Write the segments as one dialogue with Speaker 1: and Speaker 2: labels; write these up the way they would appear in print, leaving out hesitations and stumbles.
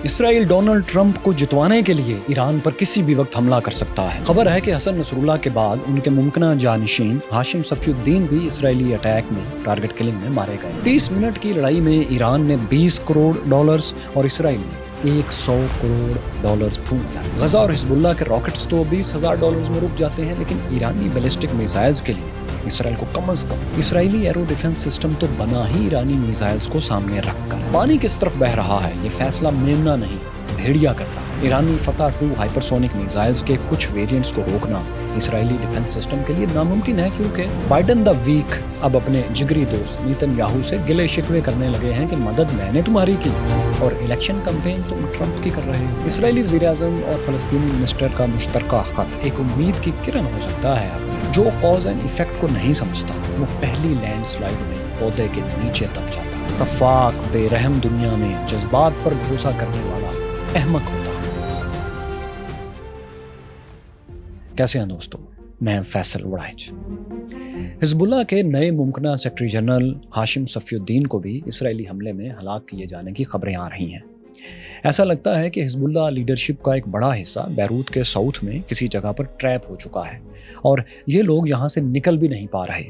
Speaker 1: اسرائیل Donald Trump کو جتوانے کے لیے ایران پر کسی بھی وقت حملہ کر سکتا ہے۔ خبر ہے کہ حسن نصر اللہ کے بعد ان کے ممکنہ جانشین ہاشم صفی الدین بھی اسرائیلی اٹیک میں ٹارگٹ کلنگ میں مارے گئے۔ 30 منٹ کی لڑائی میں ایران نے $20 کروڑ اور اسرائیل نے $100 کروڑ پھونک دیا۔ غزہ اور حزب اللہ کے راکٹس تو $20,000 میں رک جاتے ہیں، لیکن ایرانی بیلسٹک میزائلز کے لیے اسرائیل کو کم از کم اسرائیلی ایرو ڈیفنس سسٹم تو بنا ہی ایرانی میزائلز کو سامنے رکھ کر۔ پانی کس طرف بہ رہا ہے یہ فیصلہ میمنا نہیں بھیڑیا کرتا ہے۔ ایرانی فتح 2 ہائپرسونک میزائلز کے کچھ ویریئنٹس کو روکنا اسرائیلی ڈیفنس سسٹم کے لیے ناممکن ہے، کیونکہ بائیڈن دا ویک اب اپنے جگری دوست نیتن یاہو سے گلے شکوے کرنے لگے ہیں کہ مدد میں نے تمہاری کی اور الیکشن کمپین تم ٹرمپ کی کر رہے ہو۔ اسرائیلی وزیر اعظم اور فلسطینی منسٹر کا مشترکہ خط ایک امید کی کرن ہو سکتا ہے۔ جو کاز اینڈ ایفیکٹ کو نہیں سمجھتا وہ پہلی لینڈ سلائیڈ میں پودے کے نیچے دب جاتا ہے۔ شفاق بے رحم دنیا میں جذبات پر بھروسہ کرنے والا احمق ہوتا ہے۔ کیسے ہیں دوستو، میں فیصل وڑائچ۔ حزب اللہ کے نئے ممکنہ سیکرٹری جنرل ہاشم صفی الدین کو بھی اسرائیلی حملے میں ہلاک کیے جانے کی خبریں آ رہی ہیں۔ ایسا لگتا ہے کہ حزب اللہ لیڈرشپ کا ایک بڑا حصہ بیروت کے ساؤتھ میں کسی جگہ پر ٹریپ ہو چکا ہے اور یہ لوگ یہاں سے نکل بھی نہیں پا رہے۔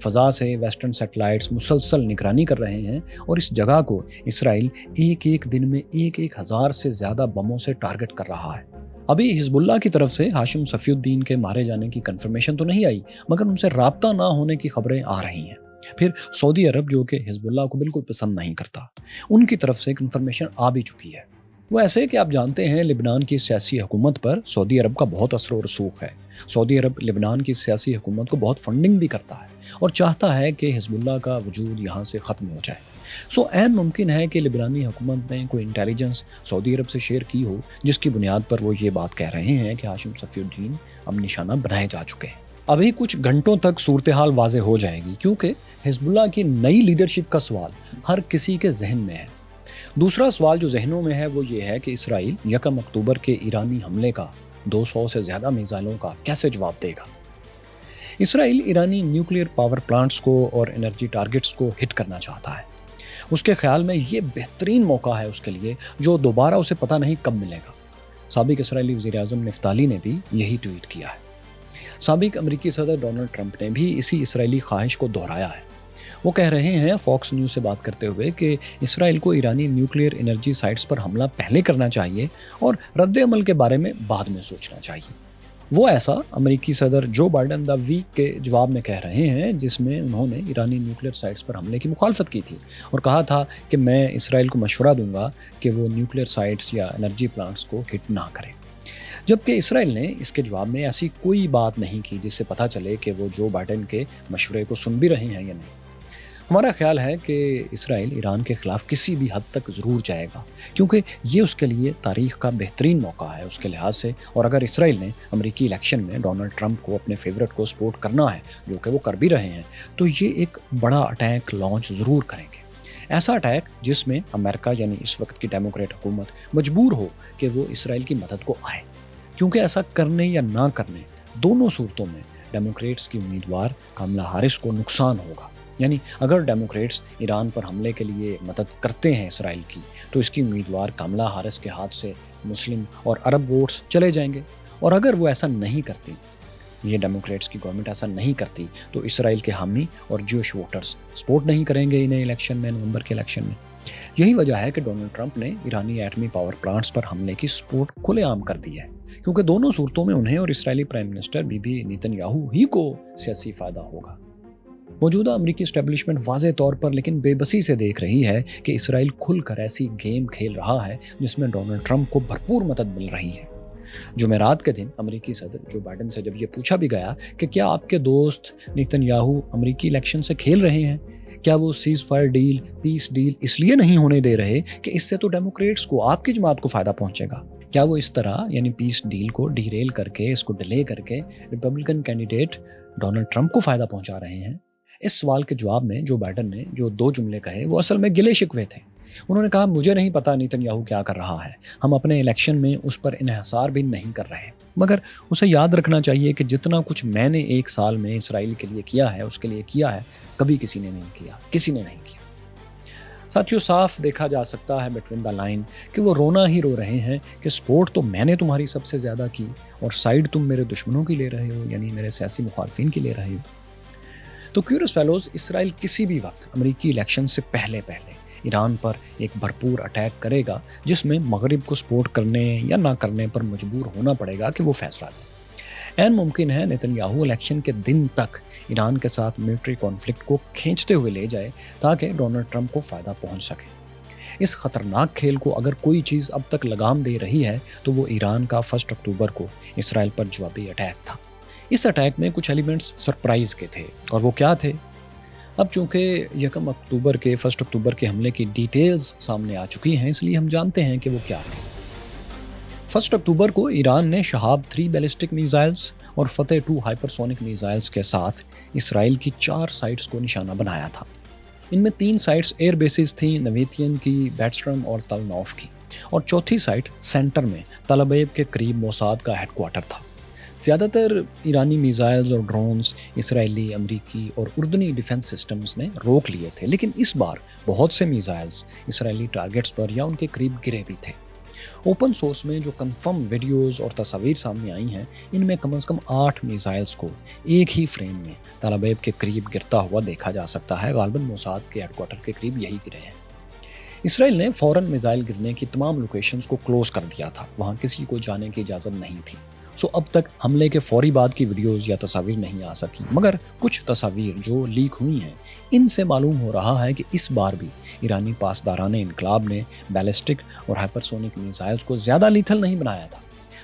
Speaker 1: فضا سے ویسٹرن سیٹلائٹس مسلسل نگرانی کر رہے ہیں اور اس جگہ کو اسرائیل ایک دن میں 1,000 سے زیادہ بموں سے ٹارگٹ کر رہا ہے۔ ابھی حزب اللہ کی طرف سے ہاشم صفی الدین کے مارے جانے کی کنفرمیشن تو نہیں آئی، مگر ان سے رابطہ نہ ہونے کی خبریں آ رہی ہیں۔ پھر سعودی عرب، جو کہ حزب اللہ کو بالکل پسند نہیں کرتا، ان کی طرف سے کنفرمیشن آ بھی چکی ہے۔ وہ ایسے کہ آپ جانتے ہیں لبنان کی سیاسی حکومت پر سعودی عرب کا بہت اثر و رسوخ ہے۔ سعودی عرب لبنان کی سیاسی حکومت کو بہت فنڈنگ بھی کرتا ہے اور چاہتا ہے کہ حزب اللہ کا وجود یہاں سے ختم ہو جائے۔ عین ممکن ہے کہ لبنانی حکومت نے کوئی انٹیلیجنس سعودی عرب سے شیئر کی ہو، جس کی بنیاد پر وہ یہ بات کہہ رہے ہیں کہ ہاشم صفی الدین اب نشانہ بنائے جا چکے ہیں۔ ابھی کچھ گھنٹوں تک صورتحال واضح ہو جائے گی، کیونکہ حزب اللہ کی نئی لیڈرشپ کا سوال ہر کسی کے ذہن میں ہے۔ دوسرا سوال جو ذہنوں میں ہے وہ یہ ہے کہ اسرائیل 1 اکتوبر کے ایرانی حملے کا 200 سے زیادہ میزائلوں کا کیسے جواب دے گا۔ اسرائیل ایرانی نیوکلیئر پاور پلانٹس کو اور انرجی ٹارگٹس کو ہٹ کرنا چاہتا ہے۔ اس کے خیال میں یہ بہترین موقع ہے اس کے لیے، جو دوبارہ اسے پتہ نہیں کب ملے گا۔ سابق اسرائیلی وزیر اعظم نفتالی نے بھی یہی ٹویٹ کیا ہے۔ سابق امریکی صدر ڈونلڈ ٹرمپ نے بھی اسی اسرائیلی خواہش کو دہرایا ہے۔ وہ کہہ رہے ہیں فاکس نیوز سے بات کرتے ہوئے کہ اسرائیل کو ایرانی نیوکلیئر انرجی سائٹس پر حملہ پہلے کرنا چاہیے اور رد عمل کے بارے میں بعد میں سوچنا چاہیے۔ وہ ایسا امریکی صدر جو بائیڈن دا ویک کے جواب میں کہہ رہے ہیں، جس میں انہوں نے ایرانی نیوکلیئر سائٹس پر حملے کی مخالفت کی تھی اور کہا تھا کہ میں اسرائیل کو مشورہ دوں گا کہ وہ نیوکلیئر سائٹس یا انرجی پلانٹس کو ہٹ نہ کرے، جبکہ اسرائیل نے اس کے جواب میں ایسی کوئی بات نہیں کی جس سے پتہ چلے کہ وہ جو بائیڈن کے مشورے کو سن بھی رہے ہیں یا نہیں۔ ہمارا خیال ہے کہ اسرائیل ایران کے خلاف کسی بھی حد تک ضرور جائے گا، کیونکہ یہ اس کے لیے تاریخ کا بہترین موقع ہے اس کے لحاظ سے، اور اگر اسرائیل نے امریکی الیکشن میں ڈونلڈ ٹرمپ کو اپنے فیورٹ کو سپورٹ کرنا ہے، جو کہ وہ کر بھی رہے ہیں، تو یہ ایک بڑا اٹیک لانچ ضرور کریں گے۔ ایسا اٹیک جس میں امریکہ یعنی اس وقت کی ڈیموکریٹ حکومت مجبور ہو کہ وہ اسرائیل کی مدد کو آئے، کیونکہ ایسا کرنے یا نہ کرنے دونوں صورتوں میں ڈیموکریٹس کی امیدوار کاملا ہیرس کو نقصان ہوگا۔ یعنی اگر ڈیموکریٹس ایران پر حملے کے لیے مدد کرتے ہیں اسرائیل کی، تو اس کی امیدوار کاملا ہیرس کے ہاتھ سے مسلم اور عرب ووٹس چلے جائیں گے، اور اگر وہ ایسا نہیں کرتی، یہ ڈیموکریٹس کی گورنمنٹ ایسا نہیں کرتی، تو اسرائیل کے حامی اور جوش ووٹرز سپورٹ نہیں کریں گے انہیں الیکشن میں، نومبر کے الیکشن میں۔ یہی وجہ ہے کہ ڈونلڈ ٹرمپ نے ایرانی ایٹمی پاور پلانٹس پر حملے کی سپورٹ کھلے عام کر دی ہے، کیونکہ دونوں صورتوں میں انہیں اور اسرائیلی پرائم منسٹر نیتن یاہو ہی کو سیاسی فائدہ ہوگا۔ موجودہ امریکی اسٹیبلشمنٹ واضح طور پر لیکن بے بسی سے دیکھ رہی ہے کہ اسرائیل کھل کر ایسی گیم کھیل رہا ہے جس میں ڈونلڈ ٹرمپ کو بھرپور مدد مل رہی ہے۔ جمعرات کے دن امریکی صدر جو بائیڈن سے جب یہ پوچھا بھی گیا کہ کیا آپ کے دوست نیتن یاہو امریکی الیکشن سے کھیل رہے ہیں، کیا وہ سیز فائر ڈیل، پیس ڈیل اس لیے نہیں ہونے دے رہے کہ اس سے تو ڈیموکریٹس کو، آپ کی جماعت کو فائدہ پہنچے گا، کیا وہ اس طرح یعنی پیس ڈیل کو ڈیریل کر کے، اس کو ڈیلے کر کے ریپبلکن کینڈیڈیٹ ڈونلڈ ٹرمپ کو فائدہ پہنچا رہے ہیں؟ اس سوال کے جواب میں جو بائیڈن نے جو 2 جملے کہے وہ اصل میں گلے شکوے تھے۔ انہوں نے کہا مجھے نہیں پتا نیتن یاہو کیا کر رہا ہے، ہم اپنے الیکشن میں اس پر انحصار بھی نہیں کر رہے، مگر اسے یاد رکھنا چاہیے کہ جتنا کچھ میں نے 1 سال میں اسرائیل کے لیے کیا ہے، اس کے لیے کیا ہے، کبھی کسی نے نہیں کیا۔ साथियों, साफ देखा जा सकता है बिटवीन द लाइन कि वो रोना ही रो रहे हैं कि सपोर्ट तो मैंने तुम्हारी सबसे ज़्यादा की और साइड तुम मेरे दुश्मनों की ले रहे हो, यानी मेरे सियासी मुखालफिन की ले रहे हो। तो क्यूरियस फेलोज, इसराइल किसी भी वक्त अमेरिकी इलेक्शन से पहले ईरान पर एक भरपूर अटैक करेगा जिसमें मगरिब को सपोर्ट करने या ना करने पर मजबूर होना पड़ेगा कि वो फैसला ले। ऐन मुमकिन है नेतन्याहू इलेक्शन के दिन तक ईरान के साथ मिलिट्री कॉन्फ्लिक्ट को खींचते हुए ले जाए ताकि डोनाल्ड ट्रंप को फ़ायदा पहुंच सके। इस खतरनाक खेल को अगर कोई चीज़ अब तक लगाम दे रही है तो वो ईरान का 1 अक्टूबर को इसराइल पर जवाबी अटैक था। इस अटैक में कुछ एलिमेंट्स सरप्राइज के थे, और वो क्या थे? अब चूंकि 1 अक्टूबर के हमले की डिटेल्स सामने आ चुकी हैं, इसलिए हम जानते हैं कि वो क्या थे। 1 अक्टूबर को ईरान ने शहाब 3 बैलिस्टिक मिसाइल्स और फतेह 2 हाइपरसोनिक मिसाइल्स के साथ इसराइल की 4 साइट्स को निशाना बनाया था। इनमें 3 साइट्स एयर बेसिस थीं, नवेतियन की, बैटस्ट्रम और तल नौफ की, और चौथी साइट सेंटर में तल अबीब के करीब मोसाद का हेडक्वार्टर था। ज़्यादातर ईरानी मिसाइल्स और ड्रोन्स इसराइली, अमरीकी और उर्दनी डिफेंस सिस्टम्स ने रोक लिए थे, लेकिन इस बार बहुत से मिसाइल्स इसराइली टारगेट्स पर या उनके करीब गिरे भी थे। ओपन सोर्स में जो कंफर्म वीडियोस और तस्वीर सामने आई हैं, इनमें कम से कम 8 मिसाइल्स को एक ही फ्रेम में तल अबीब के करीब गिरता हुआ देखा जा सकता है। गालिबन मोसाद के हेडक्वार्टर के करीब यही गिरे हैं। इसराइल ने फ़ौरन मिसाइल गिरने की तमाम लोकेशंस को क्लोज कर दिया था, वहाँ किसी को जाने की इजाज़त नहीं थी। सो अब तक हमले के फौरी बाद की वीडियोस या तस्वीर नहीं आ सकी, मगर कुछ तस्वीर जो लीक हुई हैं, इनसे मालूम हो रहा है कि इस बार भी ईरानी पासदारान इनकलाब ने बैलिस्टिक और हाइपरसोनिक मिसाइल्स को ज़्यादा लीथल नहीं बनाया था,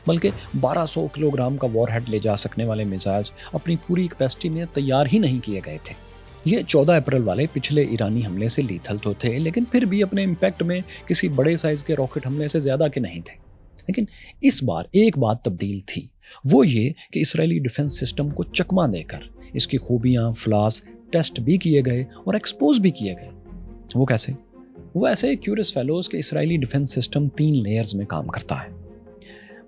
Speaker 1: बल्कि 1200 किलोग्राम का वॉरहेड ले जा सकने वाले मिसाइल्स अपनी पूरी कैपेसिटी में तैयार ही नहीं किए गए थे। ये 14 अप्रैल वाले पिछले ईरानी हमले से लीथल तो थे, लेकिन फिर भी अपने इम्पैक्ट में किसी बड़े साइज़ के रॉकेट हमले से ज़्यादा के नहीं थे। लेकिन इस बार एक बात तब्दील थी, वो ये कि इसराइली डिफेंस सिस्टम को चकमा देकर इसकी खूबियाँ, फ्लॉस टेस्ट भी किए गए और एक्सपोज भी किए गए। वो कैसे? वो ऐसे क्यूरियस फेलोज के इसराइली डिफेंस सिस्टम 3 लेयर्स में काम करता है।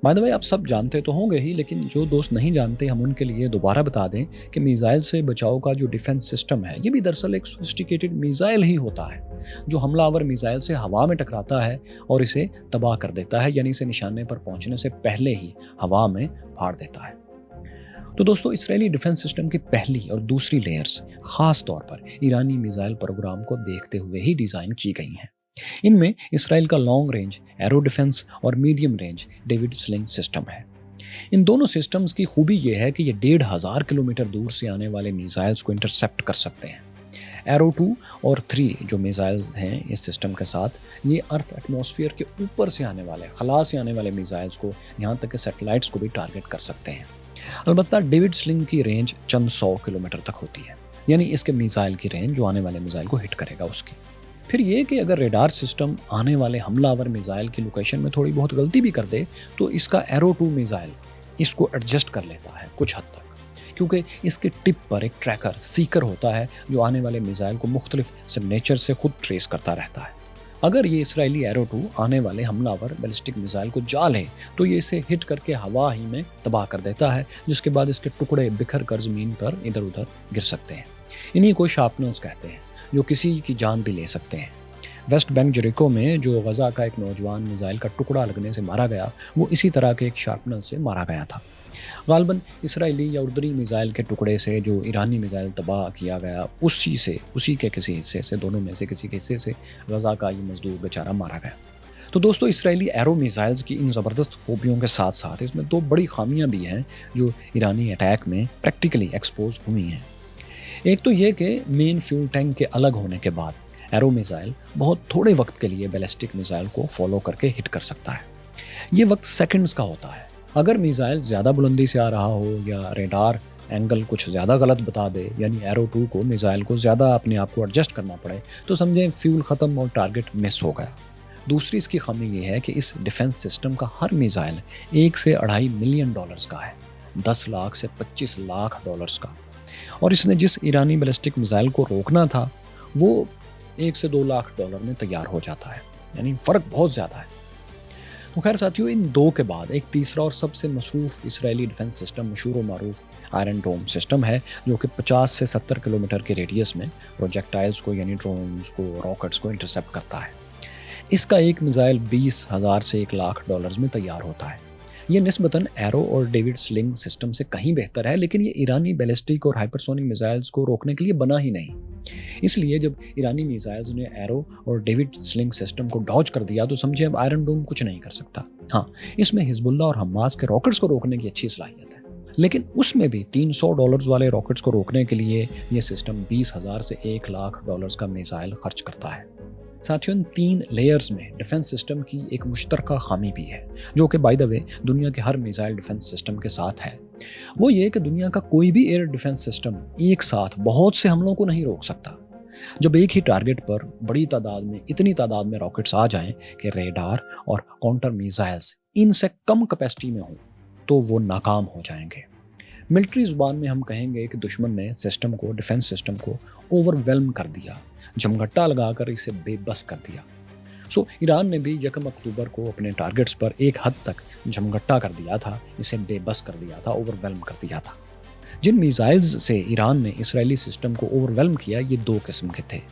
Speaker 1: बाय द वे, आप सब जानते तो होंगे ही, लेकिन जो दोस्त नहीं जानते हम उनके लिए दोबारा बता दें कि मिसाइल से बचाव का जो डिफेंस सिस्टम है, ये भी दरअसल एक सोफिस्टिकेटेड मिसाइल ही होता है जो हमलावर मिसाइल से हवा में टकराता है और इसे तबाह कर देता है, यानी इसे निशाने पर पहुंचने से पहले ही हवा में फाड़ देता है। तो दोस्तों, इसराइली डिफेंस सिस्टम की पहली और दूसरी लेयर्स खास तौर पर ईरानी मिसाइल प्रोग्राम को देखते हुए ही डिज़ाइन की गई हैं। इनमें इसराइल का लॉन्ग रेंज एरो डिफेंस और medium range David sling system है। इन दोनों सिस्टम्स की खूबी यह है कि ये 1500 किलोमीटर दूर से आने वाले मिसाइल्स को इंटरसेप्ट कर सकते हैं। एरो 2 और 3 जो मिसाइल हैं इस सिस्टम के साथ, ये अर्थ एटमॉस्फेयर के ऊपर से आने वाले, खला से आने वाले मिसाइल्स को, यहाँ तक कि सैटेलाइट्स को भी टारगेट कर सकते हैं। अलबत्ता डेविड स्लिंग की रेंज चंद 100 किलोमीटर तक होती है, यानी इसके मिसाइल की रेंज जो आने वाले मिसाइल को हिट करेगा उसकी। फिर ये कि अगर रेडार सिस्टम आने वाले हमलावर मिसाइल की लोकेशन में थोड़ी बहुत गलती भी कर दे तो इसका एरो 2 मिसाइल इसको एडजस्ट कर लेता है कुछ हद तक, क्योंकि इसके टिप पर एक ट्रैकर सीकर होता है जो आने वाले मिसाइल को मुख्तलिफ सिग्नेचर से खुद ट्रेस करता रहता है। अगर ये इसराइली एरो 2 आने वाले हमलावर बैलिस्टिक मिसाइल को जा ले तो ये इसे हिट करके हवा ही में तबाह कर देता है, जिसके बाद इसके टुकड़े बिखर कर ज़मीन पर इधर उधर गिर सकते हैं। इन्हीं को शार्पनर्स कहते हैं, जो किसी की जान भी ले सकते हैं। वेस्ट बैंक जेरिको में जो गजा का एक नौजवान मिसाइल का टुकड़ा लगने से मारा गया, वो इसी तरह के एक शार्पनर से मारा गया था। गालिबन इसराइली या उर्दनी मिसाइल के टुकड़े से जो ईरानी मिसाइल तबाह किया गया, उसी के किसी हिस्से से, दोनों में से किसी के हिस्से से गजा का ये मजदूर बेचारा मारा गया। तो दोस्तों, इसराइली एरो मिसाइल्स की इन ज़बरदस्त खूबियों के साथ साथ इसमें 2 बड़ी खामियां भी हैं जो ईरानी अटैक में प्रैक्टिकली एक्सपोज हुई हैं। एक तो ये कि मेन फ्यूल टैंक के अलग होने के बाद एरो मिसाइल बहुत थोड़े वक्त के लिए बैलिस्टिक मिसाइल को फॉलो करके हिट कर सकता है। ये वक्त सेकंड्स का होता है। अगर मिसाइल ज़्यादा बुलंदी से आ रहा हो या रेडार एंगल कुछ ज़्यादा गलत बता दे, यानी एरो 2 को मिसाइल को ज़्यादा अपने आप को एडजस्ट करना पड़े, तो समझें फ्यूल ख़त्म और टारगेट मिस हो गया। दूसरी इसकी खामी ये है कि इस डिफेंस सिस्टम का हर मिसाइल $1 से $2.5 मिलियन का है, 10 लाख से 25 लाख डॉलर्स का। और इसने जिस ईरानी बैलिस्टिक मिसाइल को रोकना था वो $1 से $2 लाख में तैयार हो जाता है, यानी फ़र्क बहुत ज़्यादा है। तो खैर साथियों, इन दो के बाद एक तीसरा और सबसे मसरूफ़ इसराइली डिफेंस सिस्टम मशहूर व मारूफ आयरन डोम सिस्टम है, जो कि 50 से 70 किलोमीटर के रेडियस में प्रोजेक्टाइल्स को यानी ड्रोन्स को, रॉकेट्स को इंटरसेप्ट करता है। इसका एक मिसाइल 20,000 से $1,00,000 में तैयार होता है। ये निस्बतन एरो और डेविड स्लिंग सिस्टम से कहीं बेहतर है, लेकिन ये ईरानी बैलिस्टिक और हाइपरसोनिक मिसाइल्स को रोकने के लिए बना ही नहीं। इसलिए जब ईरानी मिसाइल्स ने एरो और डेविड स्लिंग सिस्टम को डॉज कर दिया तो समझे अब आयरन डोम कुछ नहीं कर सकता। हाँ, इसमें हिजबुल्लाह और हमास के रॉकेट्स को रोकने की अच्छी सलाहियत है, लेकिन उसमें भी $300 वाले रॉकेट्स को रोकने के लिए ये सिस्टम 20,000 से $1,00,000 का मिसाइल खर्च करता है। साथियों, इन 3 लेयर्स में डिफेंस सिस्टम की एक मुश्तरका खामी भी है, जो कि बाय द वे दुनिया के हर मिसाइल डिफेंस सिस्टम के साथ है। वो ये कि दुनिया का कोई भी एयर डिफेंस सिस्टम एक साथ बहुत से हमलों को नहीं रोक सकता। जब एक ही टारगेट पर बड़ी तादाद में, इतनी तादाद में रॉकेट्स आ जाएं कि रेडार और काउंटर मिसाइल्स इनसे कम कैपेसिटी में हों, तो वो नाकाम हो जाएंगे। मिलिट्री ज़ुबान में हम कहेंगे कि दुश्मन ने सिस्टम को, डिफेंस सिस्टम को ओवरवेल्म कर दिया, जमघट्टा लगाकर इसे बेबस कर दिया। ईरान ने भी 1 अक्टूबर को अपने टारगेट्स पर एक हद तक जमघट्टा कर दिया था, इसे बेबस कर दिया था, ओवरवेल्म कर दिया था। जिन मिसाइल्स से ईरान ने इसराइली सिस्टम को ओवरवेल्म किया, ये 2 किस्म के थे।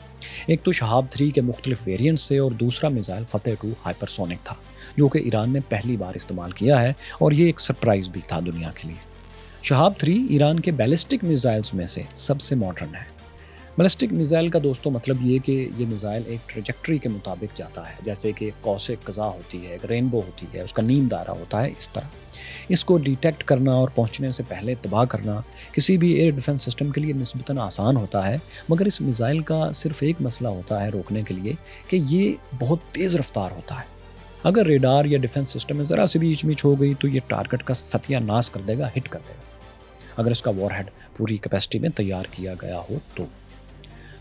Speaker 1: एक तो शहाब 3 के मुख्तलिफ वेरिएंट्स से, और दूसरा मिसाइल फतेह 2 हाइपरसोनिक था, जो कि ईरान ने पहली बार इस्तेमाल किया है, और ये एक सरप्राइज़ भी था दुनिया के लिए। शहाब 3 ईरान के बैलिस्टिक मिसाइल्स में से सबसे मॉडर्न है। बैलिस्टिक मिसाइल का दोस्तों मतलब ये कि ये मिसाइल एक ट्रेजेक्ट्री के मुताबिक जाता है, जैसे कि कौसे कज़ा होती है, एक रेनबो होती है, उसका नीम दायरा होता है, इस तरह। इसको डिटेक्ट करना और पहुंचने से पहले तबाह करना किसी भी एयर डिफेंस सिस्टम के लिए निस्बतन आसान होता है, मगर इस मिसाइल का सिर्फ एक मसला होता है रोकने के लिए कि ये बहुत तेज़ रफ्तार होता है। अगर रेडार या डिफेंस सिस्टम में ज़रा सी भी ईचमीच हो गई तो ये टारगेट का सत्यानाश कर देगा, हिट कर देगा, अगर इसका वॉरहेड पूरी कैपेसिटी में तैयार किया गया हो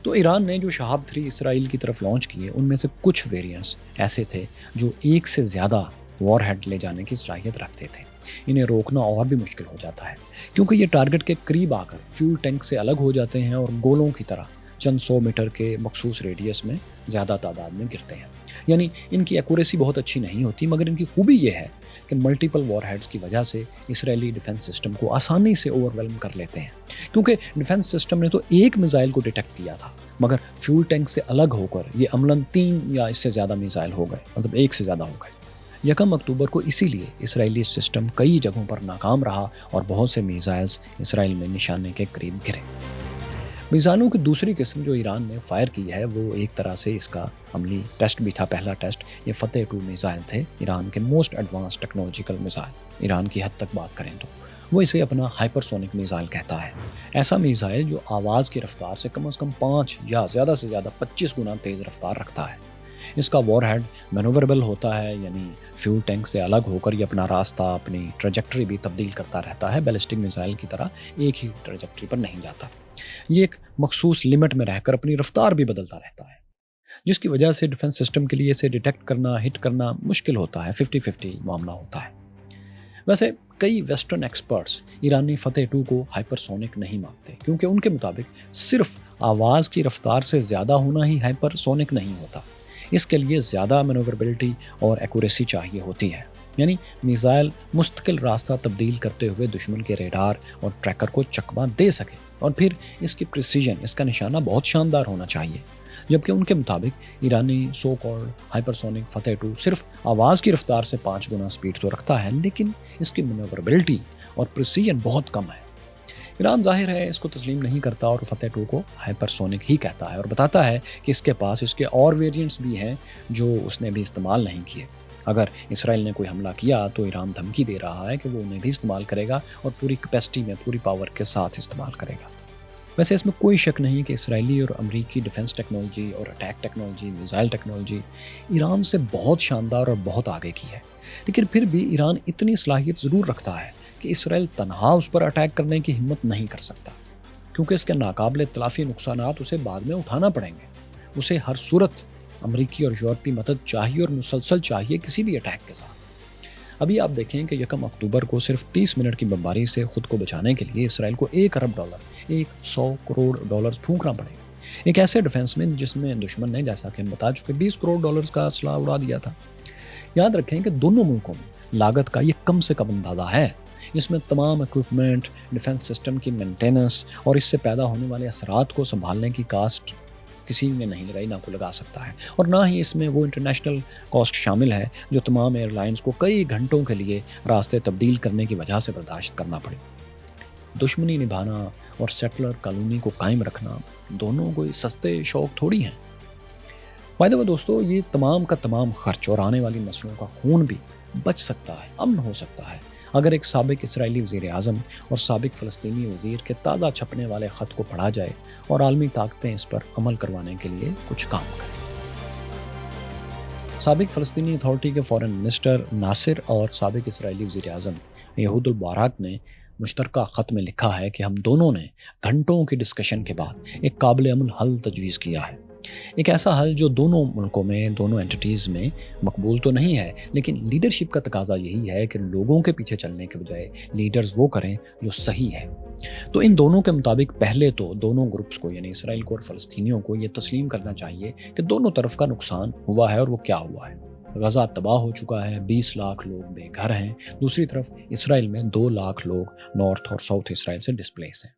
Speaker 1: तो ईरान ने जो शहाब 3 इसराइल की तरफ लॉन्च किए, उनमें से कुछ वेरिएंट्स ऐसे थे जो एक से ज़्यादा वॉरहेड ले जाने की सलाहियत रखते थे। इन्हें रोकना और भी मुश्किल हो जाता है, क्योंकि ये टारगेट के करीब आकर फ्यूल टैंक से अलग हो जाते हैं और गोलों की तरह चंद 100 मीटर के मखसूस रेडियस में ज़्यादा तादाद में गिरते हैं। यानी इनकी एक्यूरेसी बहुत अच्छी नहीं होती, मगर इनकी खूबी ये है कि मल्टीपल वॉरहेड्स की वजह से इसराइली डिफेंस सिस्टम को आसानी से ओवरवेल्म कर लेते हैं, क्योंकि डिफेंस सिस्टम ने तो एक मिसाइल को डिटेक्ट किया था, मगर फ्यूल टैंक से अलग होकर ये अमलन 3 या इससे ज़्यादा मिसाइल हो गए, मतलब 1 से ज़्यादा हो गए। 1 अक्टूबर को इसीलिए इसराइली सिस्टम कई जगहों पर नाकाम रहा और बहुत से मिसाइल्स इसराइल में निशाने के करीब गिरे। मिसाइलों की दूसरी किस्म जो ईरान ने फायर की है, वो एक तरह से इसका अमली टेस्ट भी था, पहला टेस्ट। ये फतेह 2 मिसाइल थे, ईरान के most advance technological missile. Iran की हद तक बात करें तो वो इसे अपना हाइपरसोनिक मिसाइल कहता है। ऐसा मिसाइल जो आवाज़ की रफ्तार से कम 5 या ज़्यादा से ज़्यादा 25 गुना तेज़ रफ्तार रखता है। इसका वॉरहेड मैनोवरेबल होता है, यानी फ्यूल टैंक से अलग होकर ये अपना रास्ता, अपनी ट्रेजेक्ट्री भी तब्दील करता रहता है। बैलिस्टिक मिसाइल की तरह एक ही ट्रेजेक्ट्री पर नहीं जाता। ये एक मखसूस लिमिट में रहकर अपनी रफ्तार भी बदलता रहता है, जिसकी वजह से डिफेंस सिस्टम के लिए इसे डिटेक्ट करना, हिट करना मुश्किल होता है। 50-50 मामला होता है। वैसे कई वेस्टर्न एक्सपर्ट्स ईरानी फतेह 2 को हाइपरसोनिक नहीं मानते, क्योंकि उनके मुताबिक सिर्फ आवाज़ की रफ्तार से ज़्यादा होना ही हाइपरसोनिक नहीं होता। इसके लिए ज़्यादा मैनोवरेबिलिटी और एक्यूरेसी चाहिए होती है, यानी मिसाइल मुस्तकिल रास्ता तब्दील करते हुए दुश्मन के रेडार और ट्रैकर को चकमा दे सके, और फिर इसकी प्रिसीजन, इसका निशाना बहुत शानदार होना चाहिए। जबकि उनके मुताबिक ईरानी सो कॉल्ड हाइपरसोनिक फतेह 2 सिर्फ आवाज़ की रफ्तार से 5 गुना स्पीड तो रखता है, लेकिन इसकी मैनोवरेबिलिटी और प्रिसीजन बहुत कम है। ईरान जाहिर है इसको तस्लीम नहीं करता और फतेह 2 को हाइपरसोनिक ही कहता है, और बताता है कि इसके पास इसके और वेरिएंट्स भी हैं जो उसने भी इस्तेमाल नहीं किए। अगर इसराइल ने कोई हमला किया तो ईरान धमकी दे रहा है कि वो उन्हें भी इस्तेमाल करेगा और पूरी कैपेसिटी में, पूरी पावर के साथ इस्तेमाल करेगा। वैसे इसमें कोई शक नहीं कि इसराइली और अमरीकी डिफेंस टेक्नोलॉजी और attack technology, missile technology Iran से बहुत शानदार और बहुत आगे की है, लेकिन फिर भी ईरान इतनी सलाहियत ज़रूर रखता है कि इसराइल तनहा उस पर अटैक करने की हिम्मत नहीं कर सकता, क्योंकि इसके नाकाबिले तलाफ़ी नुकसानात उसे बाद में उठाना पड़ेंगे। उसे हर सूरत अमरीकी और यूरोपीय मदद चाहिए, और मुसलसल चाहिए किसी भी अटैक के साथ। अभी आप देखें कि 1 अक्टूबर को सिर्फ 30 मिनट की बमबारी से खुद को बचाने के लिए इसराइल को $1 अरब, $100 करोड़ फूंकना पड़ेगा। एक ऐसे डिफेंस में जिसमें दुश्मन ने, जैसा कि हम बता चुके, $20 करोड़ का असला उड़ा दिया था। याद रखें कि दोनों मुल्कों में लागत का ये कम से कम अंदाज़ा है। इसमें तमाम इक्विपमेंट, डिफेंस सिस्टम की मेंटेनेंस और इससे पैदा होने वाले असरात को संभालने की कास्ट किसी ने नहीं लगाई, ना को लगा सकता है। और ना ही इसमें वो इंटरनेशनल कॉस्ट शामिल है जो तमाम एयरलाइंस को कई घंटों के लिए रास्ते तब्दील करने की वजह से बर्दाश्त करना पड़े। दुश्मनी निभाना और सेटलर कॉलोनी को कायम रखना दोनों कोई सस्ते शौक थोड़ी हैं। बाय द वे दोस्तों, ये तमाम का तमाम खर्च और आने वाली नस्लों का खून भी बच सकता है, अमन हो सकता है, अगर एक साबिक इसराइली वज़ीर आज़म और साबिक फ़लस्तीनी वज़ीर के ताज़ा छपने वाले ख़त को पढ़ा जाए और आलमी ताकतें इस पर अमल करवाने के लिए कुछ काम करें। साबिक फ़लस्तीनी अथॉरिटी के फ़ॉरेन मिनिस्टर नासिर और साबिक इसराइली वज़ीर आज़म यहूद अल-बाराक ने मुश्तरका ख़त में लिखा है कि हम दोनों ने घंटों की डिस्कशन के बाद एक काबिल अमल हल तजवीज़ किया है। एक ऐसा हल जो दोनों मुल्कों में, दोनों एंटिटीज़ में मकबूल तो नहीं है, लेकिन लीडरशिप का तकाजा यही है कि लोगों के पीछे चलने के बजाय लीडर्स वो करें जो सही है। तो इन दोनों के मुताबिक पहले तो दोनों ग्रुप्स को, यानी इसराइल को और फ़लस्तीनियों को, ये तस्लीम करना चाहिए कि दोनों तरफ का नुकसान हुआ है और वो क्या हुआ है। गज़ा तबाह हो चुका है, 20 लाख लोग बेघर हैं। दूसरी तरफ इसराइल में 2 लाख लोग नॉर्थ और साउथ इसराइल से डिस्प्लेस हैं।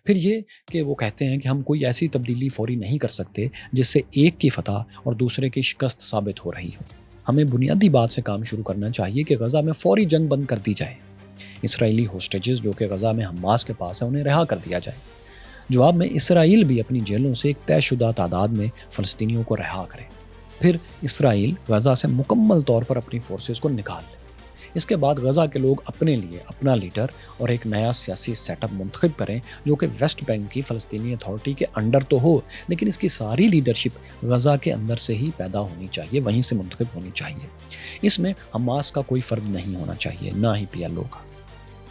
Speaker 1: फिर ये कि वो कहते हैं कि हम कोई ऐसी तब्दीली फौरी नहीं कर सकते जिससे एक की फतह और दूसरे की शिकस्त साबित हो रही हो। हमें बुनियादी बात से काम शुरू करना चाहिए कि गज़ा में फौरी जंग बंद कर दी जाए। इसराइली होस्टेजेस जो कि गज़ा में हमास के पास है, उन्हें रिहा कर दिया जाए। जवाब में इसराइल भी अपनी जेलों से एक तयशुदा तादाद में फ़लस्तीनियों को रिहा करे। फिर इसराइल गज़ा से मुकम्मल तौर पर अपनी फोर्सेस को निकाल ले। इसके बाद गज़ा के लोग अपने लिए अपना लीडर और एक नया सियासी सेटअप मुंतखब करें जो कि वेस्ट बैंक की फ़लस्तीनी अथॉरिटी के अंडर तो हो, लेकिन इसकी सारी लीडरशिप गज़ा के अंदर से ही पैदा होनी चाहिए, वहीं से मुंतखब होनी चाहिए। इसमें हमास का कोई फ़र्द नहीं होना चाहिए, ना ही PLO का।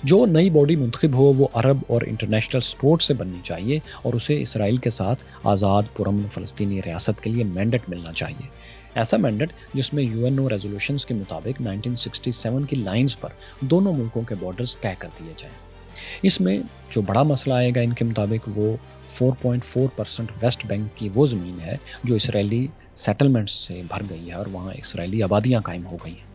Speaker 1: जो नई बॉडी मुंतखब हो वो अरब और इंटरनेशनल सपोर्ट से बननी चाहिए और उसे इसराइल के साथ आज़ाद पुरअमन फ़लस्तीनी रियासत के लिए मैंडेट मिलना चाहिए। ऐसा मैंडेट जिसमें UNO रेजोल्यूशंस के मुताबिक 1967 की लाइंस पर दोनों मुल्कों के बॉर्डर्स तय कर दिए जाएं। इसमें जो बड़ा मसला आएगा इनके मुताबिक वो 4.4% वेस्ट बैंक की वो ज़मीन है जो इसराइली सेटलमेंट्स से भर गई है और वहाँ इसराइली आबादियाँ कायम हो गई हैं।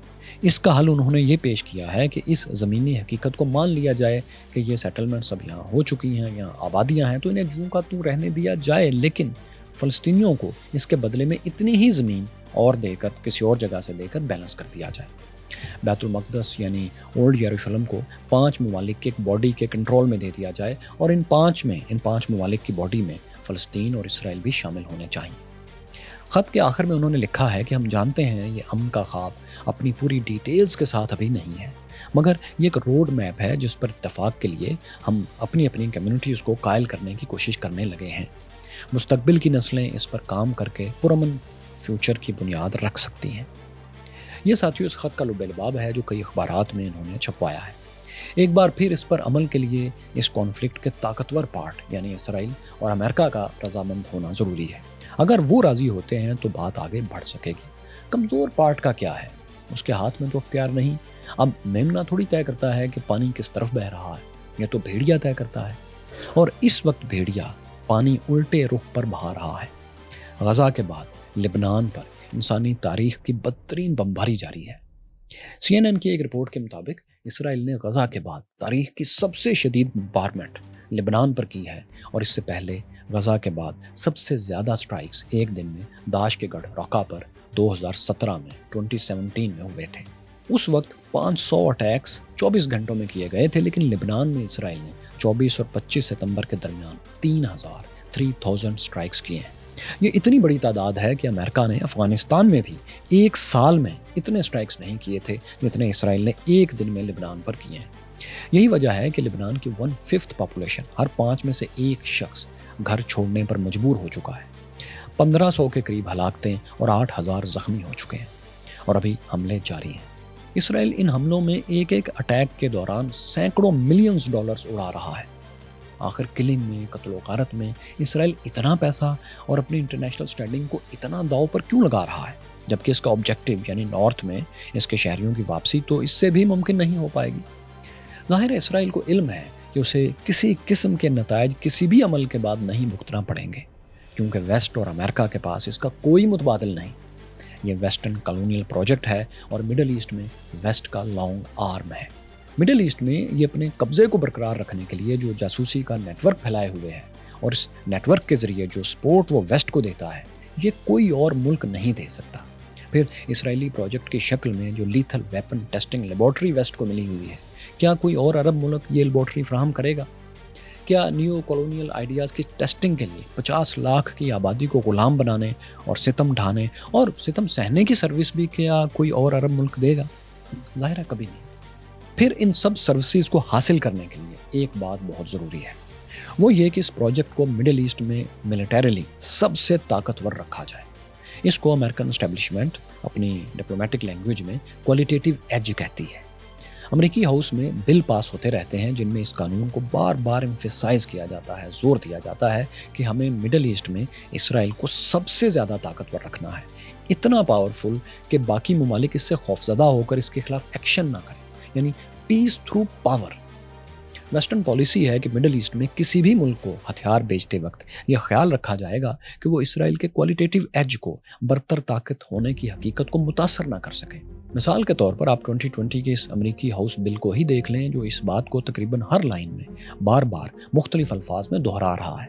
Speaker 1: इसका हल उन्होंने ये पेश किया है कि इस ज़मीनी हकीकत को मान लिया जाए कि ये सेटलमेंट्स अब यहाँ हो चुकी हैं, यहाँ आबादियाँ हैं, तो इन्हें जूँ का तू रहने दिया जाए, लेकिन फ़लस्तीनियों को इसके बदले में इतनी ही ज़मीन और देकर, किसी और जगह से देकर बैलेंस कर दिया जाए। बैतुल मक़दस यानी ओल्ड यरूशलेम को 5 ममालिक के एक बॉडी के कंट्रोल में दे दिया जाए और इन 5 ममालिक की बॉडी में फ़लस्तीन और इसराइल भी शामिल होने चाहिए। ख़त के आखिर में उन्होंने लिखा है कि हम जानते हैं ये अमन का ख्वाब अपनी पूरी डिटेल्स के साथ अभी नहीं है, मगर ये एक रोड मैप है जिस पर इत्तफाक के लिए हम अपनी अपनी कम्युनिटीज़ को कायल करने की कोशिश करने लगे हैं। मुस्तकबिल की नस्लें इस पर काम करके पुरअमन फ्यूचर की बुनियाद रख सकती हैं। ये साथियों इस ख़त का लुब-ए-लबाब है जो कई अखबारात में इन्होंने छपवाया है। एक बार फिर इस पर अमल के लिए इस कॉन्फ्लिक्ट के ताकतवर पार्ट यानी इसराइल और अमेरिका का रजामंद होना ज़रूरी है। अगर वो राज़ी होते हैं तो बात आगे बढ़ सकेगी। कमज़ोर पार्ट का क्या है, उसके हाथ में तो अख्तियार नहीं। अब मेमना थोड़ी तय करता है कि पानी किस तरफ बह रहा है, यह तो भेड़िया तय करता है, और इस वक्त भेड़िया पानी उल्टे रुख पर बहा रहा है। गज़ा के बाद लेबनान पर इंसानी तारीख की बदतरीन बमबारी जारी है। CNN की एक रिपोर्ट के मुताबिक इसराइल ने गज़ा के बाद तारीख की सबसे शदीद बम्बारमेंट लेबनान पर की है और इससे पहले गज़ा के बाद सबसे ज़्यादा स्ट्राइक्स एक दिन में दाशकेगढ़ रक़ा पर 2017 में हुए थे। उस वक्त 500 अटैक्स 24 घंटों में किए गए थे, लेकिन लेबनान में इसराइल ने 24 और 25 सितंबर के दरमियान 3000 स्ट्राइक्स किए हैं। ये इतनी बड़ी तादाद है कि अमेरिका ने अफ़गानिस्तान में भी एक साल में इतने स्ट्राइक्स नहीं किए थे जितने इसराइल ने एक दिन में लेबनान पर किए हैं। यही वजह है कि लेबनान की 1/5 पॉपुलेशन, हर 5 में से एक शख्स घर छोड़ने पर मजबूर हो चुका है। 1500 के करीब हलाकतें और 8000 ज़ख्मी हो चुके हैं और अभी हमले जारी हैं। इसराइल इन हमलों में एक एक अटैक के दौरान सैकड़ों मिलियंस डॉलर्स उड़ा रहा है। आखिर किलिंग में, कत्ल व गारत में इसराइल इतना पैसा और अपनी इंटरनेशनल स्टैंडिंग को इतना दांव पर क्यों लगा रहा है, जबकि इसका ऑब्जेक्टिव यानी नॉर्थ में इसके शहरियों की वापसी तो इससे भी मुमकिन नहीं हो पाएगी। ज़ाहिर है इसराइल को इल्म है कि उसे किसी किस्म के नतायज किसी भी अमल के बाद नहीं भुगतना पड़ेंगे, क्योंकि वेस्ट और अमेरिका के पास इसका कोई मुतबादिल नहीं। یہ ویسٹرن کالونیل پروجیکٹ ہے اور مڈل ایسٹ میں ویسٹ کا لانگ آرم ہے۔ مڈل ایسٹ میں یہ اپنے قبضے کو برقرار رکھنے کے لیے جو جاسوسی کا نیٹ ورک پھیلائے ہوئے ہے اور اس نیٹ ورک کے ذریعے جو سپورٹ وہ ویسٹ کو دیتا ہے یہ کوئی اور ملک نہیں دے سکتا۔ پھر اسرائیلی پروجیکٹ کی شکل میں جو lethal weapon testing laboratory west کو ملی ہوئی ہے، کیا کوئی اور عرب ملک یہ لیبارٹری فراہم کرے گا؟ کیا نیو کالونیل آئیڈیاز کی ٹیسٹنگ کے لیے 50 لاکھ کی آبادی کو غلام بنانے اور ستم ڈھانے اور ستم سہنے کی سروس بھی کیا کوئی اور عرب ملک دے گا؟ ظاہر ہے کبھی نہیں۔ پھر ان سب سروسز کو حاصل کرنے کے لیے ایک بات بہت ضروری ہے، وہ یہ کہ اس پروجیکٹ کو مڈل ایسٹ میں ملیٹریلی سب سے طاقتور رکھا جائے۔ اس کو امریکن اسٹیبلشمنٹ اپنی ڈپلومیٹک لینگویج میں کوالٹیٹیو ایج کہتی ہے۔ امریکی ہاؤس میں بل پاس ہوتے رہتے ہیں جن میں اس قانون کو بار بار ایمفیسائز کیا جاتا ہے، زور دیا جاتا ہے کہ ہمیں مڈل ایسٹ میں اسرائیل کو سب سے زیادہ طاقتور رکھنا ہے، اتنا پاورفل کہ باقی ممالک اس سے خوفزدہ ہو کر اس کے خلاف ایکشن نہ کریں، یعنی پیس تھرو پاور۔ ویسٹرن پالیسی ہے کہ مڈل ایسٹ میں کسی بھی ملک کو ہتھیار بیچتے وقت یہ خیال رکھا جائے گا کہ وہ اسرائیل کے کوالٹیٹیو ایج کو، برتر طاقت ہونے کی حقیقت کو متاثر نہ کر سکے۔ مثال کے طور پر آپ 2020 کے اس امریکی ہاؤس بل کو ہی دیکھ لیں جو اس بات کو تقریباً ہر لائن میں بار بار مختلف الفاظ میں دہرا رہا ہے۔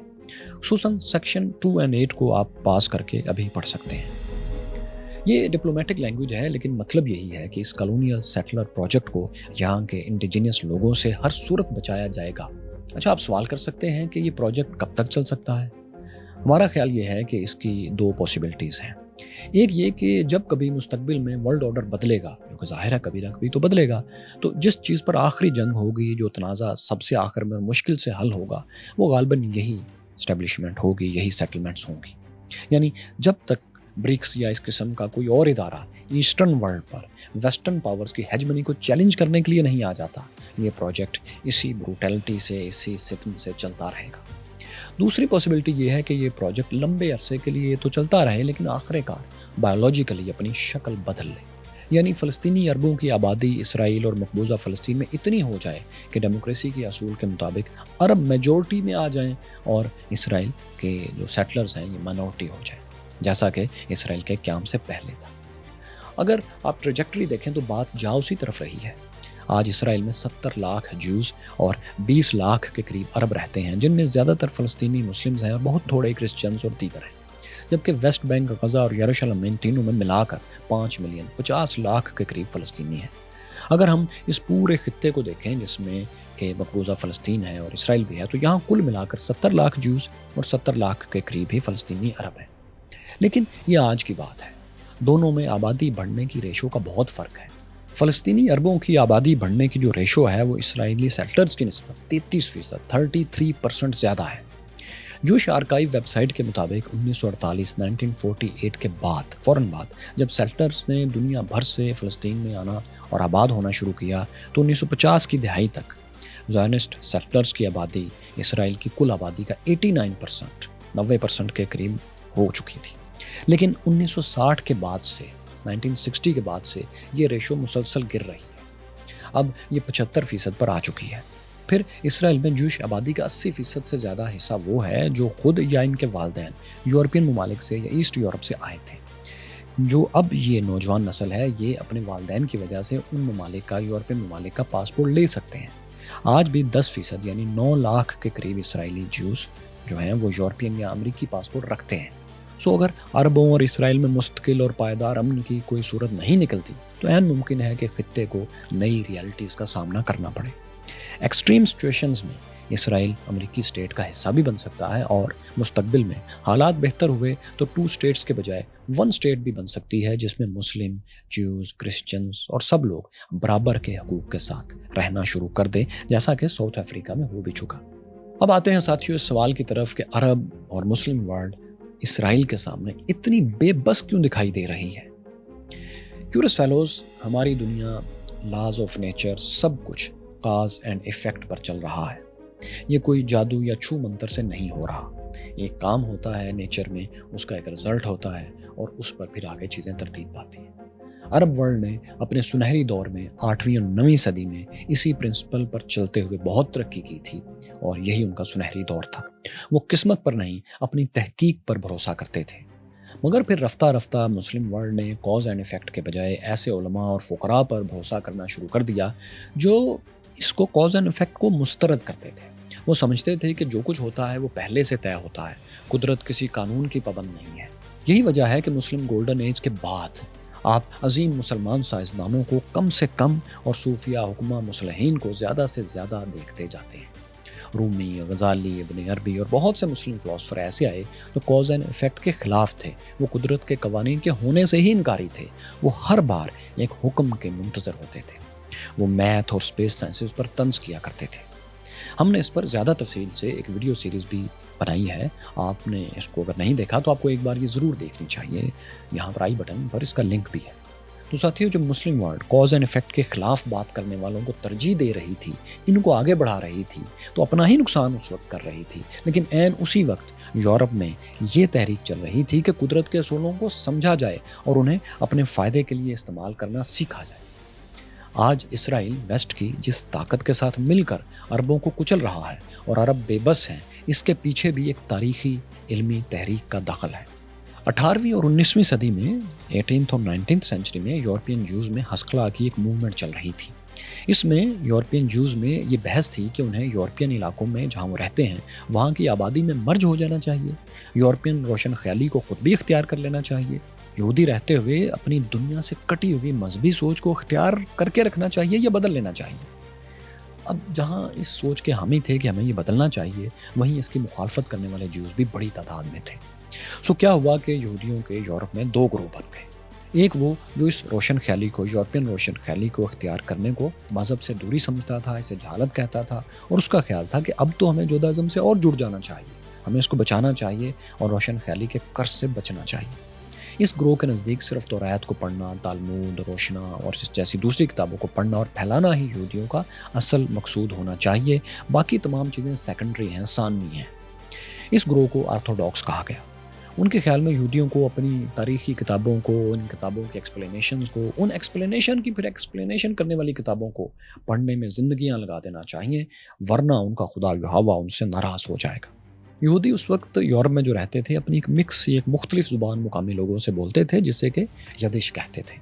Speaker 1: خصوصاً سیکشن 2 اور 8 کو آپ پاس کر کے ابھی پڑھ سکتے ہیں۔ یہ ڈپلومیٹک لینگویج ہے لیکن مطلب یہی ہے کہ اس کالونیل سیٹلر پروجیکٹ کو یہاں کے انڈیجینس لوگوں سے ہر صورت بچایا جائے گا۔ اچھا، آپ سوال کر سکتے ہیں کہ یہ پروجیکٹ کب تک چل سکتا ہے؟ ہمارا خیال یہ ہے کہ اس کی 2 پاسبلٹیز ہیں۔ ایک یہ کہ جب کبھی مستقبل میں ورلڈ آرڈر بدلے گا، جو کہ ظاہر ہے کبھی نہ کبھی تو بدلے گا، تو جس چیز پر آخری جنگ ہوگی، جو تنازع سب سے آخر میں مشکل سے حل ہوگا، وہ غالباً یہی اسٹیبلشمنٹ ہوگی، یہی سیٹلمنٹس ہوں گی۔ یعنی جب تک برکس یا اس قسم کا کوئی اور ادارہ ایسٹرن ورلڈ پر ویسٹرن پاورز کی ہیجمنی کو چیلنج کرنے کے لیے نہیں آ جاتا، یہ پروجیکٹ اسی بروٹیلٹی سے، اسی ستم سے چلتا رہے گا۔ دوسری پاسبلٹی یہ ہے کہ یہ پروجیکٹ لمبے عرصے کے لیے تو چلتا رہے لیکن آخر کار بایولوجیکلی اپنی شکل بدل لے، یعنی فلسطینی عربوں کی آبادی اسرائیل اور مقبوضہ فلسطین میں اتنی ہو جائے کہ ڈیموکریسی کے اصول کے مطابق عرب میجورٹی میں آ جائیں اور اسرائیل کے جو سیٹلرز ہیں یہ مائنورٹی ہو جائیں، جیسا کہ اسرائیل کے قیام سے پہلے تھا۔ اگر آپ ٹریجیکٹری دیکھیں تو بات جا اسی طرف رہی ہے۔ آج اسرائیل میں 70 لاکھ جوز اور 20 لاکھ کے قریب عرب رہتے ہیں، جن میں زیادہ تر فلسطینی مسلمز ہیں اور بہت تھوڑے کرسچنز اور دیگر ہیں، جبکہ ویسٹ بینک، غزہ اور یروشلم میں ان تینوں میں ملا کر 5 ملین 50 لاکھ کے قریب فلسطینی ہیں۔ اگر ہم اس پورے خطے کو دیکھیں جس میں کہ مقبوضہ فلسطین ہے اور اسرائیل بھی ہے، تو یہاں کل ملا کر 70 لاکھ جوز اور 70 لاکھ کے قریب ہی فلسطینی عرب ہیں۔ لیکن یہ آج کی بات ہے، دونوں میں آبادی بڑھنے کی ریشو کا بہت فرق ہے۔ فلسطینی عربوں کی آبادی بڑھنے کی جو ریشو ہے وہ اسرائیلی سیٹلرز کی نسبت 33%، 33% زیادہ ہے۔ جوش آرکائیو ویب سائٹ کے مطابق 1948 کے بعد فوراً بعد جب سیٹلرز نے دنیا بھر سے فلسطین میں آنا اور آباد ہونا شروع کیا تو 1950 کی دہائی تک زائونسٹ سیٹلرز کی آبادی اسرائیل کی کل آبادی کا 89%، 90% کے قریب ہو چکی تھی۔ لیکن 1960 کے بعد سے 1960 کے بعد سے یہ ریشو مسلسل گر رہی ہے، اب یہ 75% پر آ چکی ہے۔ پھر اسرائیل میں جوش آبادی کا 80% سے زیادہ حصہ وہ ہے جو خود یا ان کے والدین یورپین ممالک سے یا ایسٹ یورپ سے آئے تھے۔ جو اب یہ نوجوان نسل ہے یہ اپنے والدین کی وجہ سے ان ممالک کا، یورپین ممالک کا پاسپورٹ لے سکتے ہیں۔ آج بھی 10% یعنی 9 لاکھ کے قریب اسرائیلی جوز جو ہیں وہ یورپین یا امریکی پاسپورٹ رکھتے ہیں۔ اگر عربوں اور اسرائیل میں مستقل اور پائیدار امن کی کوئی صورت نہیں نکلتی تو عین ممکن ہے کہ خطے کو نئی ریالٹیز کا سامنا کرنا پڑے۔ ایکسٹریم سچویشنز میں اسرائیل امریکی اسٹیٹ کا حصہ بھی بن سکتا ہے اور مستقبل میں حالات بہتر ہوئے تو 2 اسٹیٹس کے بجائے 1 اسٹیٹ بھی بن سکتی ہے جس میں مسلم، جوز، کرسچنز اور سب لوگ برابر کے حقوق کے ساتھ رہنا شروع کر دیں، جیسا کہ ساؤتھ افریقہ میں ہو بھی چکا۔ اب آتے ہیں ساتھیوں اس سوال کی طرف کہ عرب اور مسلم ورلڈ اسرائیل کے سامنے اتنی بے بس کیوں دکھائی دے رہی ہے؟ کیورس فیلوز، ہماری دنیا، لاز آف نیچر، سب کچھ کاز اینڈ ایفیکٹ پر چل رہا ہے۔ یہ کوئی جادو یا چھو منتر سے نہیں ہو رہا۔ ایک کام ہوتا ہے نیچر میں، اس کا ایک رزلٹ ہوتا ہے اور اس پر پھر آگے چیزیں ترتیب پاتی ہیں۔ عرب ورلڈ نے اپنے سنہری دور میں 8ویں اور 9ویں صدی میں اسی پرنسپل پر چلتے ہوئے بہت ترقی کی تھی اور یہی ان کا سنہری دور تھا۔ وہ قسمت پر نہیں، اپنی تحقیق پر بھروسہ کرتے تھے۔ مگر پھر رفتہ رفتہ مسلم ورلڈ نے کاز اینڈ افیکٹ کے بجائے ایسے علماء اور فقراء پر بھروسہ کرنا شروع کر دیا جو اس کو کاز اینڈ افیکٹ کو مسترد کرتے تھے۔ وہ سمجھتے تھے کہ جو کچھ ہوتا ہے وہ پہلے سے طے ہوتا ہے، قدرت کسی قانون کی پابند نہیں ہے۔ یہی وجہ ہے کہ مسلم گولڈن ایج کے بعد آپ عظیم مسلمان سائنسدانوں کو کم سے کم اور صوفیہ حکمہ مصلحین کو زیادہ سے زیادہ دیکھتے جاتے ہیں۔ رومی، غزالی، ابن عربی اور بہت سے مسلم فلاسفر ایسے آئے جو کاز اینڈ افیکٹ کے خلاف تھے۔ وہ قدرت کے قوانین کے ہونے سے ہی انکاری تھے۔ وہ ہر بار ایک حکم کے منتظر ہوتے تھے۔ وہ میتھ اور اسپیس سائنسز پر طنز کیا کرتے تھے۔ ہم نے اس پر زیادہ تفصیل سے ایک ویڈیو سیریز بھی بنائی ہے۔ آپ نے اس کو اگر نہیں دیکھا تو آپ کو ایک بار یہ ضرور دیکھنی چاہیے۔ یہاں پر آئی بٹن پر اس کا لنک بھی ہے۔ تو ساتھیوں، جو Muslim world cause and effect کے خلاف بات کرنے والوں کو ترجیح دے رہی تھی، ان کو آگے بڑھا رہی تھی، تو اپنا ہی نقصان اس وقت کر رہی تھی۔ لیکن عین اسی وقت یورپ میں یہ تحریک چل رہی تھی کہ قدرت کے اصولوں کو سمجھا جائے اور انہیں اپنے فائدے کے لیے استعمال کرنا سیکھا جائے۔ آج اسرائیل ویسٹ کی جس طاقت کے ساتھ مل کر عربوں کو کچل رہا ہے اور عرب بے بس ہیں، اس کے پیچھے بھی ایک تاریخی علمی تحریک کا دخل ہے۔ 18ویں اور 19ویں صدی میں 18th اور 19th سینچری میں یورپین جوز میں ہسقلہ کی ایک موومنٹ چل رہی تھی۔ اس میں یورپین جوز میں یہ بحث تھی کہ انہیں یورپین علاقوں میں جہاں وہ رہتے ہیں وہاں کی آبادی میں مرج ہو جانا چاہیے، یورپین روشن خیالی کو خود بھی اختیار کر لینا چاہیے، یہودی رہتے ہوئے اپنی دنیا سے کٹی ہوئی مذہبی سوچ کو اختیار کر کے رکھنا چاہیے یا بدل لینا چاہیے۔ اب جہاں اس سوچ کے حامی تھے کہ ہمیں یہ بدلنا چاہیے، وہیں اس کی مخالفت کرنے والے جوز بھی بڑی تعداد میں تھے۔ کیا ہوا کہ یہودیوں کے یورپ میں دو گروہ بن گئے۔ ایک وہ جو اس روشن خیالی کو، یورپین روشن خیالی کو اختیار کرنے کو مذہب سے دوری سمجھتا تھا، اسے جہالت کہتا تھا، اور اس کا خیال تھا کہ اب تو ہمیں جودازم سے اور جڑ جانا چاہیے، ہمیں اس کو بچانا چاہیے اور روشن خیالی کے قرض سے بچنا چاہیے۔ اس گروہ کے نزدیک صرف توریت کو پڑھنا، تالمود، روشنا اور جیسی دوسری کتابوں کو پڑھنا اور پھیلانا ہی یہودیوں کا اصل مقصود ہونا چاہیے، باقی تمام چیزیں سیکنڈری ہیں، ثانوی ہیں۔ اس گروہ کو آرتھوڈاکس کہا گیا۔ ان کے خیال میں یہودیوں کو اپنی تاریخی کتابوں کو، ان کتابوں کی ایکسپلینیشنز کو، ان ایکسپلینیشن کی پھر ایکسپلینیشن کرنے والی کتابوں کو پڑھنے میں زندگیاں لگا دینا چاہیے، ورنہ ان کا خدا یہوہ ان سے ناراض ہو جائے گا۔ یہودی اس وقت یورپ میں جو رہتے تھے اپنی ایک مکس، ایک مختلف زبان مقامی لوگوں سے بولتے تھے جسے کہ یدش کہتے تھے۔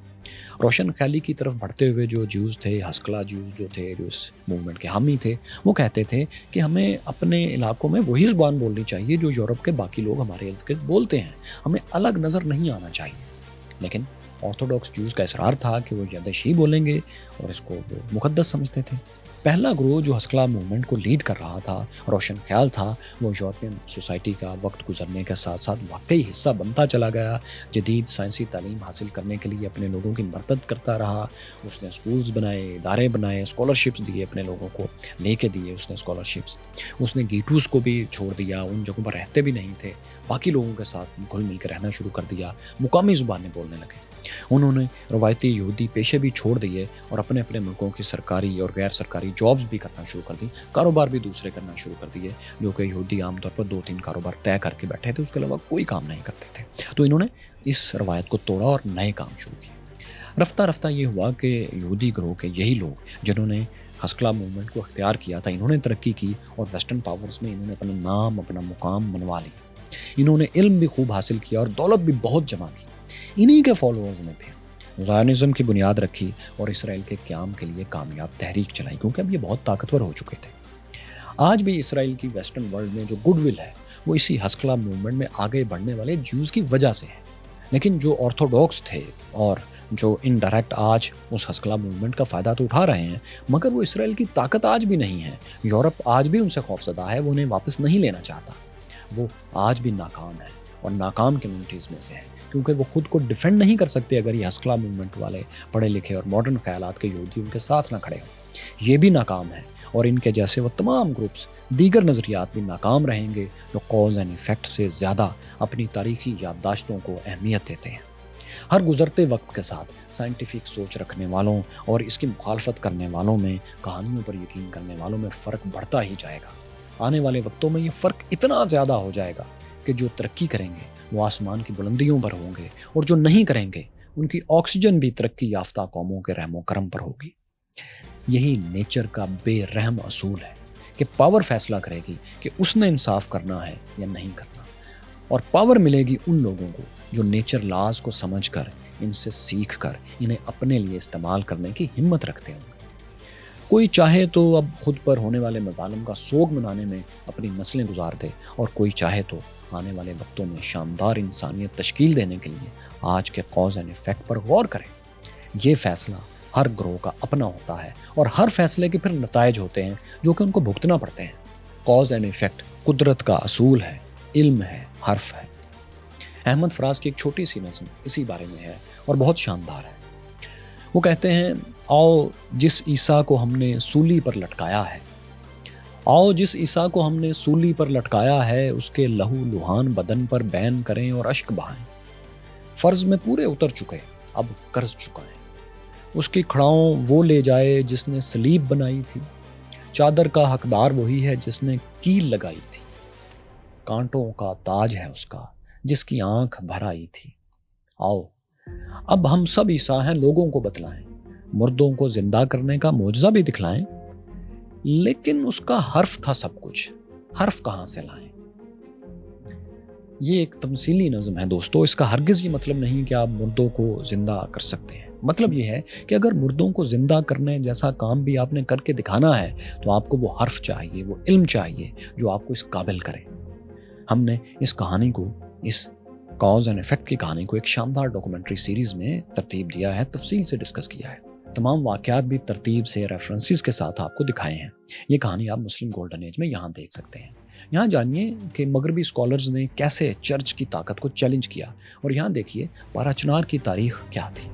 Speaker 1: روشن خیالی کی طرف بڑھتے ہوئے جو جوز تھے، ہسقلہ جوز جو تھے، جو اس موومنٹ کے حامی تھے، وہ کہتے تھے کہ ہمیں اپنے علاقوں میں وہی زبان بولنی چاہیے جو یورپ کے باقی لوگ ہمارے ارد گرد بولتے ہیں، ہمیں الگ نظر نہیں آنا چاہیے۔ لیکن آرتھوڈاکس جوز کا اصرار تھا کہ وہ یدش ہی بولیں گے اور اس کو وہ مقدس سمجھتے تھے۔ پہلا گروہ جو ہسقلہ موومنٹ کو لیڈ کر رہا تھا، روشن خیال تھا، وہ یورپین سوسائٹی کا وقت گزرنے کے ساتھ ساتھ واقعی حصہ بنتا چلا گیا۔ جدید سائنسی تعلیم حاصل کرنے کے لیے اپنے لوگوں کی مدد کرتا رہا۔ اس نے اسکولز بنائے، ادارے بنائے، اسکالرشپس دیے، اپنے لوگوں کو لے کے دیے اس نے اسکالرشپس۔ اس نے گیٹوز کو بھی چھوڑ دیا، ان جگہوں پر رہتے بھی نہیں تھے، باقی لوگوں کے ساتھ گھل مل کے رہنا شروع کر دیا، مقامی زبانیں بولنے لگے۔ انہوں نے روایتی یہودی پیشے بھی چھوڑ دیے اور اپنے اپنے ملکوں کی سرکاری اور غیر سرکاری جابز بھی کرنا شروع کر دی، کاروبار بھی دوسرے کرنا شروع کر دیے، جو کہ یہودی عام طور پر 2-3 کاروبار طے کر کے بیٹھے تھے، اس کے علاوہ کوئی کام نہیں کرتے تھے۔ تو انہوں نے اس روایت کو توڑا اور نئے کام شروع کیے۔ رفتہ رفتہ یہ ہوا کہ یہودی گروہ کے یہی لوگ جنہوں نے ہسقلہ موومنٹ کو اختیار کیا تھا، انہوں نے ترقی کی اور ویسٹرن پاورز میں انہوں نے اپنا نام، اپنا مقام منوا لیا۔ انہوں نے علم بھی خوب حاصل کیا اور دولت بھی بہت جمع کی۔ انہی کے فالوورز نے بھی زائنزم کی بنیاد رکھی اور اسرائیل کے قیام کے لیے کامیاب تحریک چلائی، کیونکہ اب یہ بہت طاقتور ہو چکے تھے۔ آج بھی اسرائیل کی ویسٹرن ورلڈ میں جو گڈ ول ہے وہ اسی ہسقلہ موومنٹ میں آگے بڑھنے والے جوز کی وجہ سے ہے۔ لیکن جو آرتھوڈاکس تھے اور جو انڈائریکٹ آج اس ہسقلہ موومنٹ کا فائدہ تو اٹھا رہے ہیں، مگر وہ اسرائیل کی طاقت آج بھی نہیں ہے۔ یورپ آج بھی ان سے خوفزدہ ہے، وہ انہیں واپس نہیں لینا چاہتا۔ وہ آج بھی ناکام ہے اور ناکام کمیونٹیز میں سے ہے، کیونکہ وہ خود کو ڈیفینڈ نہیں کر سکتے اگر یہ ہسقلہ موومنٹ والے پڑھے لکھے اور ماڈرن خیالات کے یہودی ان کے ساتھ نہ کھڑے ہوں۔ یہ بھی ناکام ہے اور ان کے جیسے وہ تمام گروپس، دیگر نظریات بھی ناکام رہیں گے جو کاز اینڈ ایفیکٹ سے زیادہ اپنی تاریخی یادداشتوں کو اہمیت دیتے ہیں۔ ہر گزرتے وقت کے ساتھ سائنٹیفک سوچ رکھنے والوں اور اس کی مخالفت کرنے والوں میں، کہانیوں پر یقین کرنے والوں میں فرق بڑھتا ہی جائے گا۔ آنے والے وقتوں میں یہ فرق اتنا زیادہ ہو جائے گا کہ جو ترقی کریں گے وہ آسمان کی بلندیوں پر ہوں گے، اور جو نہیں کریں گے ان کی آکسیجن بھی ترقی یافتہ قوموں کے رحم و کرم پر ہوگی۔ یہی نیچر کا بے رحم اصول ہے کہ پاور فیصلہ کرے گی کہ اس نے انصاف کرنا ہے یا نہیں کرنا، اور پاور ملے گی ان لوگوں کو जो नेचर लॉज को समझकर, इनसे सीख कर इन्हें अपने लिए इस्तेमाल करने की हिम्मत रखते होंगे। कोई चाहे तो अब खुद पर होने वाले मज़ालिम का सोग मनाने में अपनी नस्लें गुजार दे, और कोई चाहे तो आने वाले वक्तों में शानदार इंसानियत तश्कील देने के लिए आज के कॉज एंड इफ़ेक्ट पर गौर करे। ये फ़ैसला हर ग्रोह का अपना होता है, और हर फैसले के फिर नताइज होते हैं जो कि उनको भुगतना पड़ते हैं। कॉज एंड इफ़ेक्ट कुदरत का असूल है, इल्म है, हर्फ है। अहमद फराज की एक छोटी सी नज़्म इसी बारे में है और बहुत शानदार है। वो कहते हैं, आओ जिस ईसा को हमने सूली पर लटकाया है, आओ जिस ईसा को हमने सूली पर लटकाया है, उसके लहू लुहान बदन पर बैन करें और अश्क बहाएं। फ़र्ज में पूरे उतर चुके, अब कर्ज चुकाएं। उसकी खड़ाओं वो ले जाए जिसने सलीब बनाई थी, चादर का हकदार वही है जिसने कील लगाई थी। कांटों का ताज है उसका जिसकी आंख भर आई थी। आओ अब हम सब ईसा हैं, लोगों को बतलाएं, मुर्दों को जिंदा करने का मोजज़ा भी दिखलाएं। लेकिन उसका हर्फ था सब कुछ, हर्फ कहाँ से लाएं? ये एक तमसीली नज़म है दोस्तों। इसका हरगिज़ ये मतलब नहीं कि आप मुर्दों को ज़िंदा कर सकते हैं। मतलब ये है कि अगर मुर्दों को ज़िंदा करने जैसा काम भी आपने करके दिखाना है तो आपको वो हर्फ चाहिए, वो इल्म चाहिए जो आपको इस काबिल करे। हमने इस कहानी को, इस कॉज एंड इफ़ेक्ट की कहानी को एक शानदार डॉक्यूमेंट्री सीरीज़ में तरतीब दिया है, तफसील से डिस्कस किया है। तमाम वाक़यात भी तरतीब से रेफरेंसेस के साथ आपको दिखाए हैं। ये कहानी आप मुस्लिम गोल्डन एज में यहाँ देख सकते हैं। यहाँ जानिए कि मगरबी स्कॉलर्स ने कैसे चर्च की ताकत को चैलेंज किया, और यहाँ देखिए पाराचनार की तारीख क्या थी।